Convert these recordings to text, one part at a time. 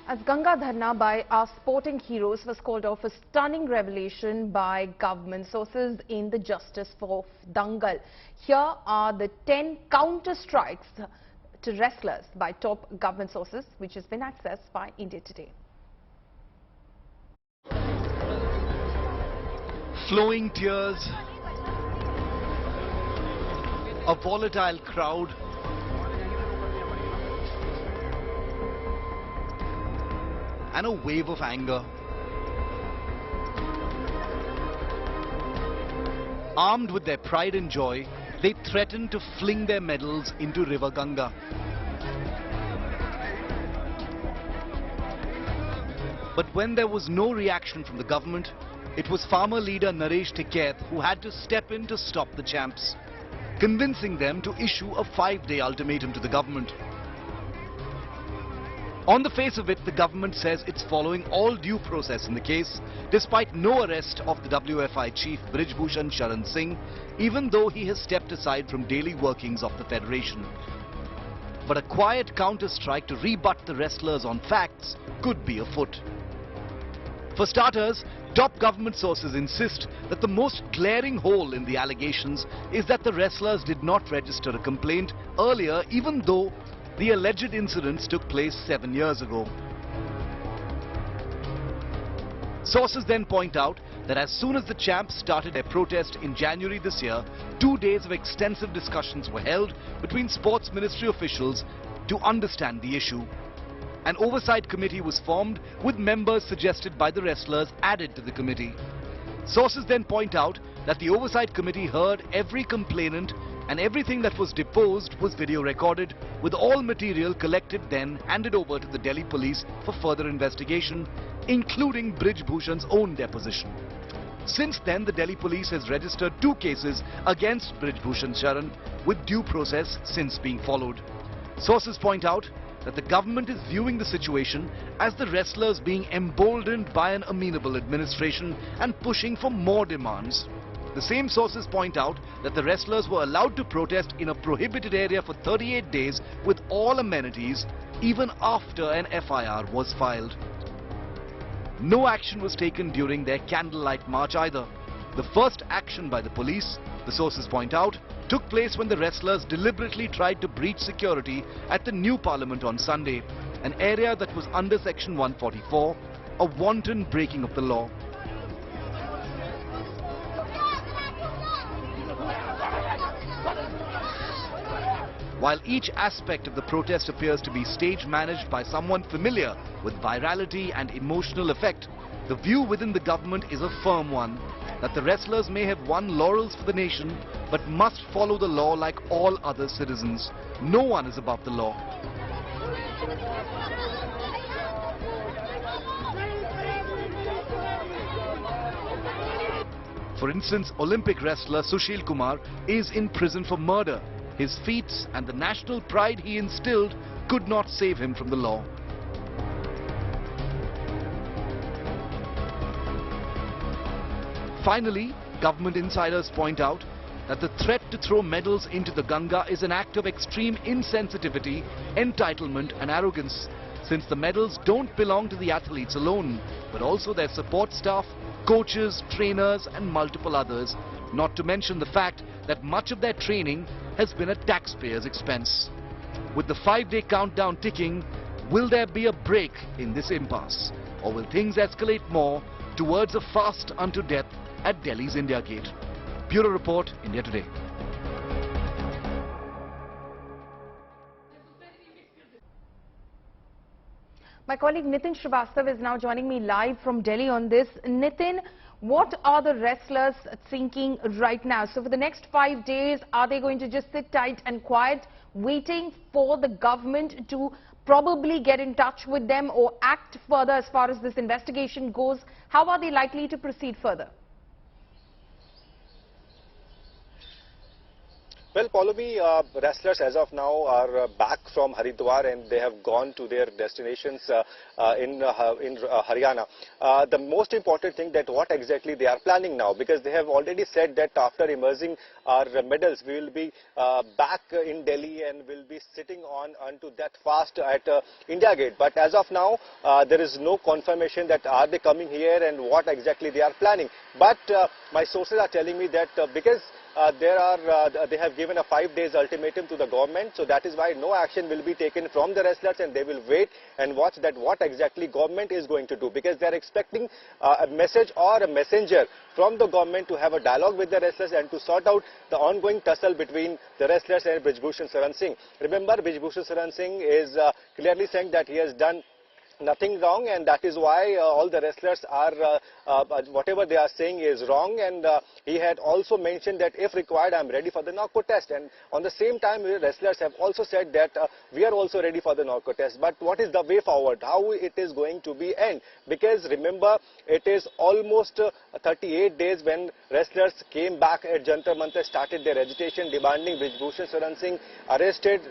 As Ganga Dharna by our sporting heroes was called off a stunning revelation by government sources in the Justice for Dangal. Here are the 10 counter strikes to wrestlers by top government sources, which has been accessed by India Today. Flowing tears, a volatile crowd, and a wave of anger. Armed with their pride and joy, they threatened to fling their medals into River Ganga. But when there was no reaction from the government, it was farmer leader Naresh Tiketh who had to step in to stop the champs, convincing them to issue a 5-day ultimatum to the government. On the face of it, the government says it's following all due process in the case, despite no arrest of the WFI chief Brij Bhushan Sharan Singh, even though he has stepped aside from daily workings of the federation. But a quiet counter-strike to rebut the wrestlers on facts could be afoot. For starters, top government sources insist that the most glaring hole in the allegations is that the wrestlers did not register a complaint earlier, even though the alleged incidents took place 7 years ago. Sources then point out that as soon as the champs started their protest in January this year, 2 days of extensive discussions were held between sports ministry officials to understand the issue. An oversight committee was formed with members suggested by the wrestlers added to the committee. Sources then point out that the oversight committee heard every complainant and everything that was deposed was video recorded, with all material collected then handed over to the Delhi police for further investigation, including Brij Bhushan's own deposition. Since then, the Delhi police has registered 2 cases against Brij Bhushan Sharan, with due process since being followed. Sources point out that the government is viewing the situation as the wrestlers being emboldened by an amenable administration and pushing for more demands. The same sources point out that the wrestlers were allowed to protest in a prohibited area for 38 days with all amenities, even after an FIR was filed. No action was taken during their candlelight march either. The first action by the police, the sources point out, took place when the wrestlers deliberately tried to breach security at the new parliament on Sunday, an area that was under section 144, a wanton breaking of the law. While each aspect of the protest appears to be stage managed by someone familiar with virality and emotional effect, the view within the government is a firm one, that the wrestlers may have won laurels for the nation, but must follow the law like all other citizens. No one is above the law. For instance, Olympic wrestler Sushil Kumar is in prison for murder. His feats and the national pride he instilled could not save him from the law. Finally, government insiders point out that the threat to throw medals into the Ganga is an act of extreme insensitivity, entitlement and arrogance, since the medals don't belong to the athletes alone, but also their support staff, coaches, trainers and multiple others, not to mention the fact that much of their training has been at taxpayers' expense. With the 5-day countdown ticking, will there be a break in this impasse, or will things escalate more towards a fast unto death at Delhi's India Gate? Bureau Report, India Today. My colleague Nitin Srivastav is now joining me live from Delhi on this. Nitin, what are the wrestlers thinking right now? So for the next 5 days, are they going to just sit tight and quiet, waiting for the government to probably get in touch with them or act further as far as this investigation goes? How are they likely to proceed further? Well, Pallavi, wrestlers as of now are back from Haridwar and they have gone to their destinations in Haryana. The most important thing that what exactly they are planning now, because they have already said that after immersing our medals, we will be back in Delhi and will be sitting onto that fast at India Gate. But as of now, there is no confirmation that are they coming here and what exactly they are planning. But my sources are telling me that because they have given a 5 days ultimatum to the government, so that is why no action will be taken from the wrestlers and they will wait and watch that what exactly government is going to do, because they are expecting a message or a messenger from the government to have a dialogue with the wrestlers and to sort out the ongoing tussle between the wrestlers and Brij Bhushan Sharan Singh. Remember, Brij Bhushan Sharan Singh is clearly saying that he has done nothing wrong, and that is why all the wrestlers are whatever they are saying is wrong, and he had also mentioned that if required I am ready for the knockout test, and on the same time wrestlers have also said that we are also ready for the knockout test. But what is the way forward, how it is going to be end? Because remember, it is almost 38 days when wrestlers came back at Jantar Mantar, started their agitation demanding Brij Bhushan Sharan Singh arrested,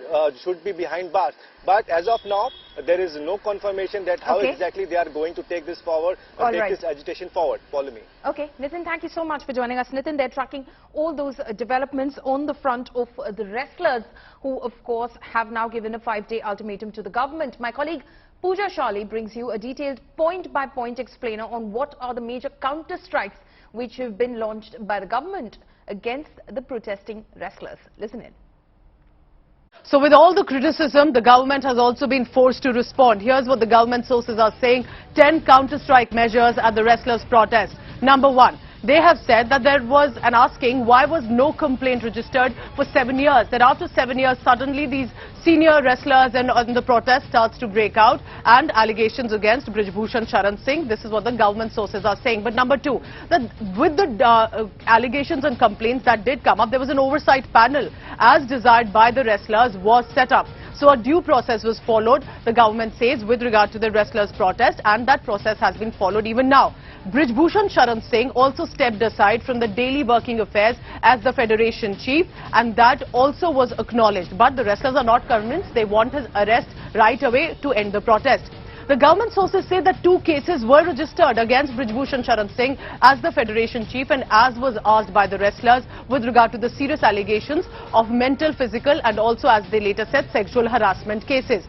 should be behind bars. But as of now, there is no confirmation that how exactly they are going to take this forward, this agitation forward. Follow me. Okay, Nitin, thank you so much for joining us. Nitin, they're tracking all those developments on the front of the wrestlers who, of course, have now given a 5-day ultimatum to the government. My colleague Pooja Shali brings you a detailed point-by-point explainer on what are the major counter-strikes which have been launched by the government against the protesting wrestlers. Listen in. So with all the criticism, the government has also been forced to respond. Here's what the government sources are saying. 10 counter-strike measures at the wrestlers' protest. Number 1, they have said that there was an asking why was no complaint registered for 7 years. That after 7 years, suddenly these senior wrestlers and the protest starts to break out and allegations against Brij Bhushan Sharan Singh. This is what the government sources are saying. But number 2, that with the allegations and complaints that did come up, there was an oversight panel as desired by the wrestlers was set up. So a due process was followed, the government says, with regard to the wrestlers' protest, and that process has been followed even now. Brij Bhushan Sharan Singh also stepped aside from the daily working affairs as the federation chief, and that also was acknowledged. But the wrestlers are not convinced. They want his arrest right away to end the protest. The government sources say that 2 cases were registered against Brij Bhushan Sharan Singh as the federation chief, and as was asked by the wrestlers with regard to the serious allegations of mental, physical and also, as they later said, sexual harassment cases.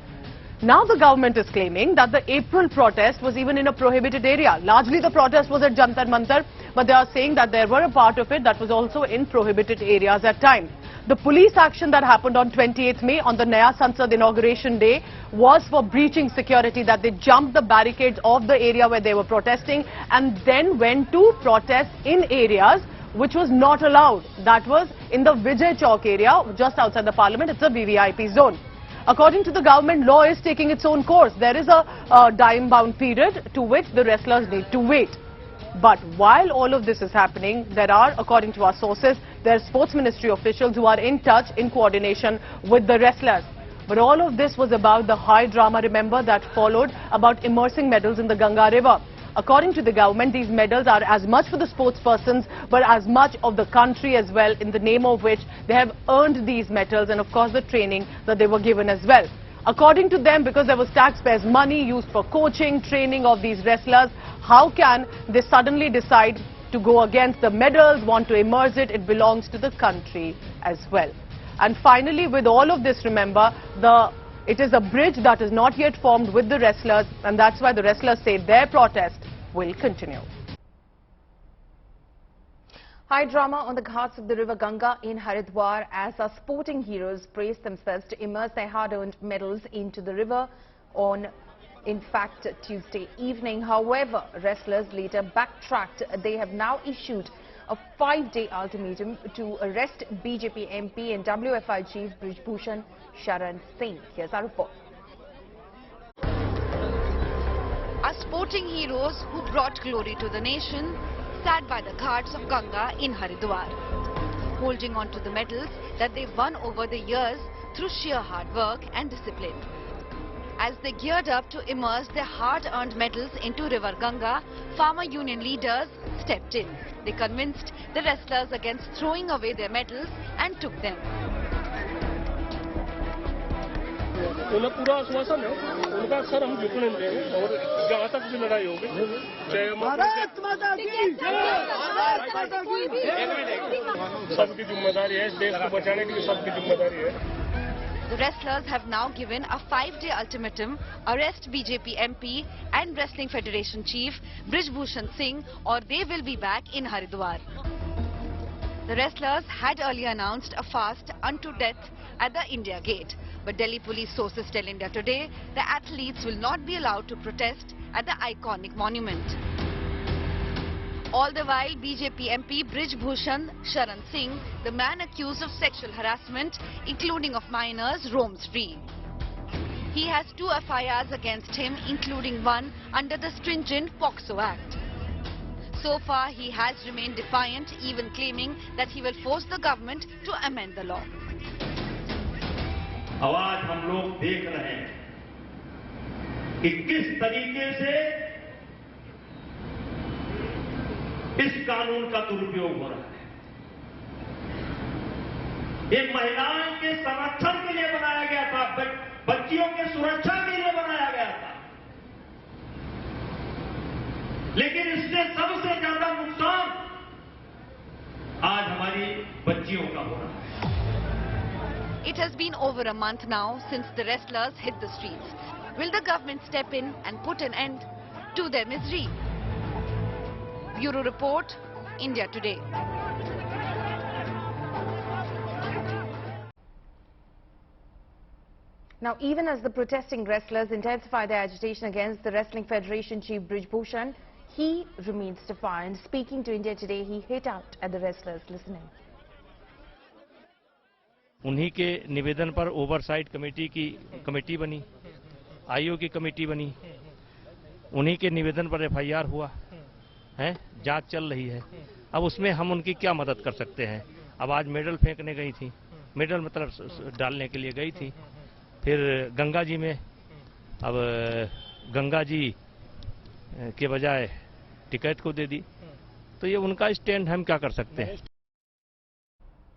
Now the government is claiming that the April protest was even in a prohibited area. Largely the protest was at Jantar Mantar, but they are saying that there were a part of it that was also in prohibited areas at times. The police action that happened on 28th May on the Naya Sansad inauguration day was for breaching security, that they jumped the barricades of the area where they were protesting and then went to protest in areas which was not allowed. That was in the Vijay Chowk area just outside the parliament. It's a VVIP zone. According to the government, law is taking its own course. There is a time-bound period to which the wrestlers need to wait. But while all of this is happening, there are, according to our sources, there are sports ministry officials who are in touch, in coordination with the wrestlers. But all of this was about the high drama, remember, that followed about immersing medals in the Ganga river. According to the government, these medals are as much for the sports persons, but as much of the country as well, in the name of which they have earned these medals and, of course, the training that they were given as well. According to them, because there was taxpayers' money used for coaching, training of these wrestlers, how can they suddenly decide to go against the medals, want to immerse it? It belongs to the country as well. And finally, with all of this, remember, it is a bridge that is not yet formed with the wrestlers, and that's why the wrestlers say their protest will continue. High drama on the ghats of the river Ganga in Haridwar as our sporting heroes braced themselves to immerse their hard-earned medals into the river on, in fact, Tuesday evening. However, wrestlers later backtracked. They have now issued a 5-day ultimatum to arrest BJP MP and WFI chief Brij Bhushan Sharan Singh. Here's our report. Our sporting heroes who brought glory to the nation sat by the ghats of Ganga in Haridwar, holding on to the medals that they won over the years through sheer hard work and discipline. As they geared up to immerse their hard-earned medals into River Ganga, farmer union leaders stepped in. They convinced the wrestlers against throwing away their medals and took them. उन्हें पूरा आश्वासन है उनका sir हम झुकने नहीं देंगे और जहाँ तक भी लड़ाई होगी चाहे सबकी जिम्मेदारी है इस देश को बचाने के लिए सबकी जिम्मेदारी है. The wrestlers have now given a 5-day ultimatum: arrest BJP MP and Wrestling Federation Chief Brij Bhushan Singh or they will be back in Haridwar. The wrestlers had earlier announced a fast unto death at the India Gate. But Delhi police sources tell India Today the athletes will not be allowed to protest at the iconic monument. All the while, BJP MP Brij Bhushan Sharan Singh, the man accused of sexual harassment, including of minors, roams free. He has 2 FIRs against him, including one under the stringent POCSO Act. So far, he has remained defiant, even claiming that he will force the government to amend the law. अब आज हम लोग देख रहे हैं कि किस तरीके से इस कानून का दुरुपयोग हो रहा है. ये महिलाओं के संरक्षण के लिए बनाया गया था, बच्चियों के सुरक्षा के लिए बनाया गया था, लेकिन इससे सबसे ज्यादा नुकसान आज हमारी बच्चियों का हो रहा है. It has been over a month now since the wrestlers hit the streets. Will the government step in and put an end to their misery? Bureau Report, India Today. Now, even as the protesting wrestlers intensify their agitation against the Wrestling Federation Chief Brij Bhushan, he remains defiant. Speaking to India Today, he hit out at the wrestlers. Listening. उन्हीं के निवेदन पर oversight committee बनी, आयोग की committee बनी, उन्हीं के निवेदन पर FIR हुआ है, जांच चल रही है. अब उसमें हम उनकी क्या मदद कर सकते हैं. अब आज मेडल फेंकने गई थी, मेडल मतलब डालने के लिए गई थी, फिर गंगा जी में, अब गंगा जी के बजाय टिकट को दे दी, तो ये उनका स्टैंड, हम क्या कर सकते हैं.